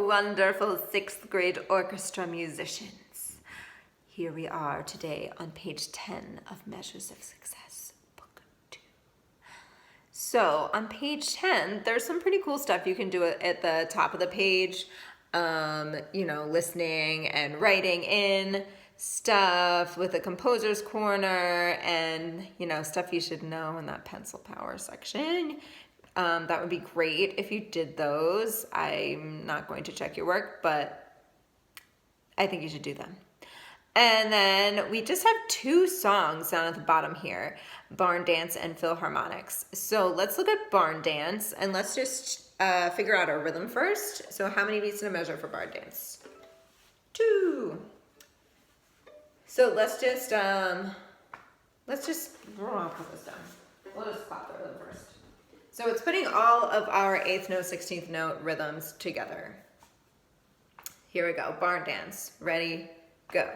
wonderful 6th grade orchestra musicians. Here we are today on page 10 of Measures of Success, book 2. So on page 10, there's some pretty cool stuff you can do at the top of the page. Listening and writing in stuff with the composer's corner and, stuff you should know in that pencil power section. That would be great if you did those. I'm not going to check your work, but I think you should do them. And then we just have 2 songs down at the bottom here, Barn Dance and Philharmonics. So let's look at Barn Dance and let's just figure out our rhythm first. So how many beats in a measure for Barn Dance? 2. So let's just I'll put this down. We'll just clap the rhythm first. So it's putting all of our 8th note, 16th note rhythms together. Here we go, Barn Dance. Ready, go.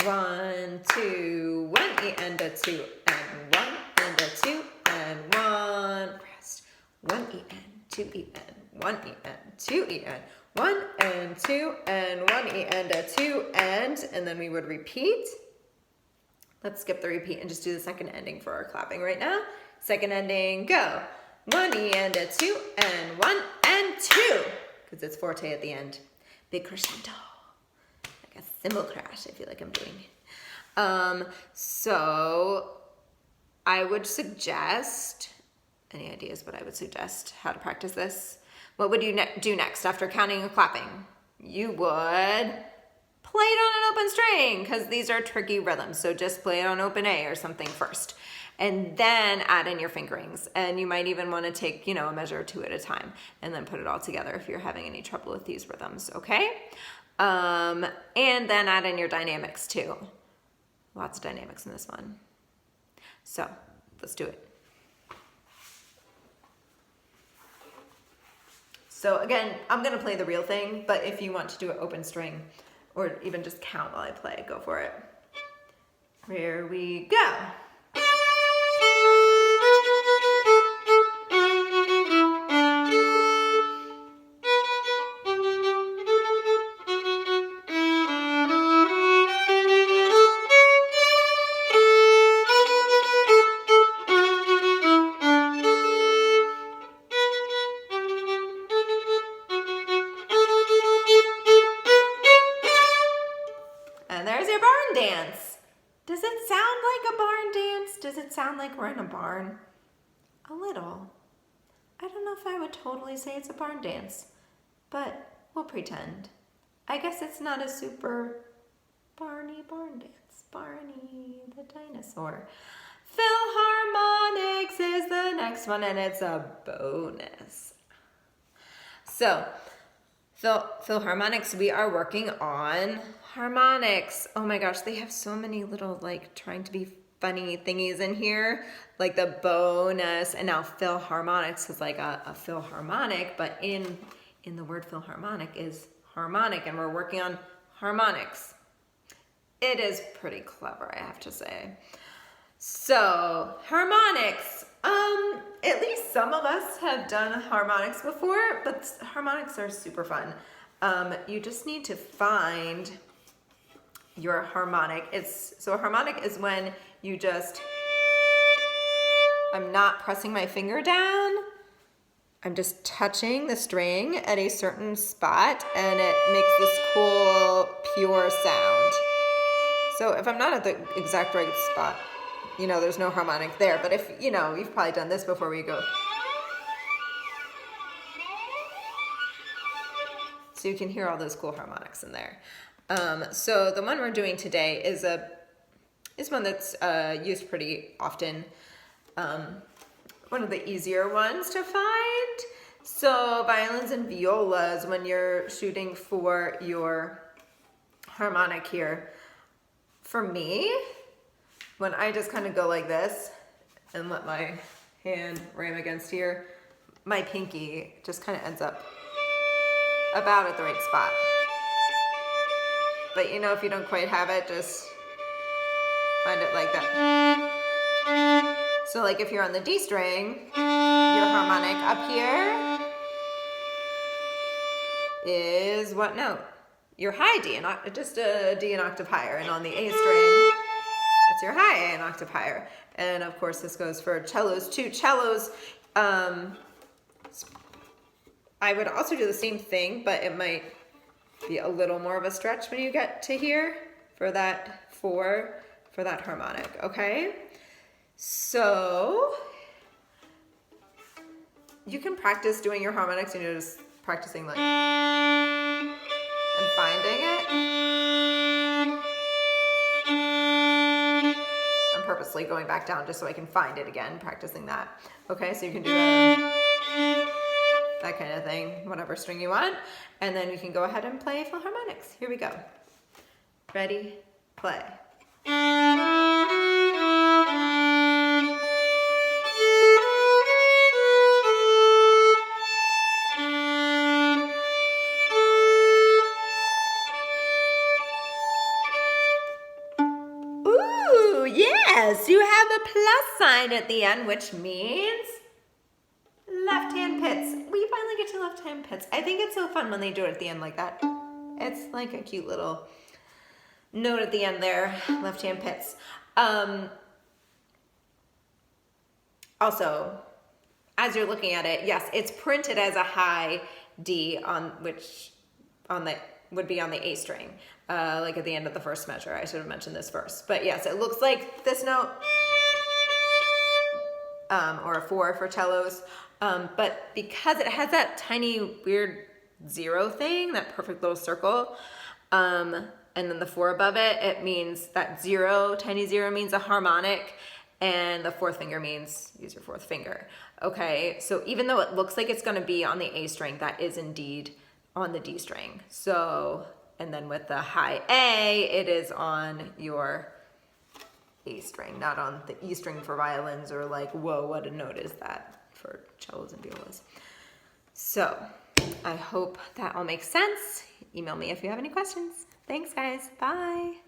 1, 2, 1 E and a 2 and 1 and a 2 and 1. Rest. 1 E and 2 E and 1 E and 2 E and 1 and 2 and 1 E and a 2 and then we would repeat. Let's skip the repeat and just do the second ending for our clapping right now. Second ending, go. 1 E and a 2 and 1 and 2, because it's forte at the end. Big crescendo, like a cymbal crash. I feel like I'm doing. So I would suggest, any ideas what I would suggest, how to practice this? What would you do next after counting and clapping? You would play it on an open string, because these are tricky rhythms. So just play it on open A or something first. And then add in your fingerings. And you might even want to take, a measure or 2 at a time and then put it all together if you're having any trouble with these rhythms, okay? And then add in your dynamics too. Lots of dynamics in this one. So let's do it. So again, I'm going to play the real thing, but if you want to do an open string or even just count while I play, go for it. Here we go. And there's your barn dance. Does it sound like a barn dance? Does it sound like we're in a barn? A little. I don't know if I would totally say it's a barn dance, but we'll pretend. I guess it's not a super Barney barn dance. Barney the dinosaur. Philharmonics is the next one, and it's a bonus. So, Philharmonics, we are working on harmonics. Oh my gosh, they have so many little trying to be funny thingies in here, like the bonus, and now Philharmonics is like a philharmonic, but in the word Philharmonic is harmonic, and we're working on harmonics. It is pretty clever, I have to say. So, harmonics. At least some of us have done harmonics before, but harmonics are super fun. You just need to find your harmonic. So a harmonic is when you just, I'm not pressing my finger down. I'm just touching the string at a certain spot, and it makes this cool, pure sound. So if I'm not at the exact right spot, there's no harmonic there. But if, you've probably done this before where you go. So you can hear all those cool harmonics in there. So the one we're doing today is one that's used pretty often. One of the easier ones to find. So violins and violas, when you're shooting for your harmonic here. For me, when I just kind of go like this and let my hand ram against here, my pinky just kind of ends up about at the right spot. But if you don't quite have it, just find it like that. So like if you're on the D string, your harmonic up here is what note? Your high D, just a D an octave higher. And on the A string, it's your high A an octave higher. And of course this goes for cellos too. Cellos, I would also do the same thing, but it might be a little more of a stretch when you get to here for that for that harmonic, okay? So you can practice doing your harmonics, you know, just practicing like and finding it. I'm purposely going back down just so I can find it again, practicing that. Okay, so you can do that kind of thing, whatever string you want. And then you can go ahead and play Philharmonics. Here we go. Ready, play. Ooh, yes, you have a plus sign at the end, which means left-hand pits. We finally get to left-hand pits. I think it's so fun when they do it at the end like that. It's like a cute little note at the end there, left-hand pits. Also, as you're looking at it, yes, it's printed as a high D would be on the A string, like at the end of the first measure. I should have mentioned this first. But yes, it looks like this note, or a 4 for cellos. But because it has that tiny weird 0 thing, that perfect little circle, and then the 4 above it, it means that 0, tiny 0 means a harmonic, and the 4th finger means use your 4th finger. Okay, so even though it looks like it's going to be on the A string, that is indeed on the D string. So, and then with the high A, it is on your A string, not on the E string for violins, or like, whoa, what a note is that for cellos and violas. So I hope that all makes sense. Email me if you have any questions. Thanks, guys. Bye.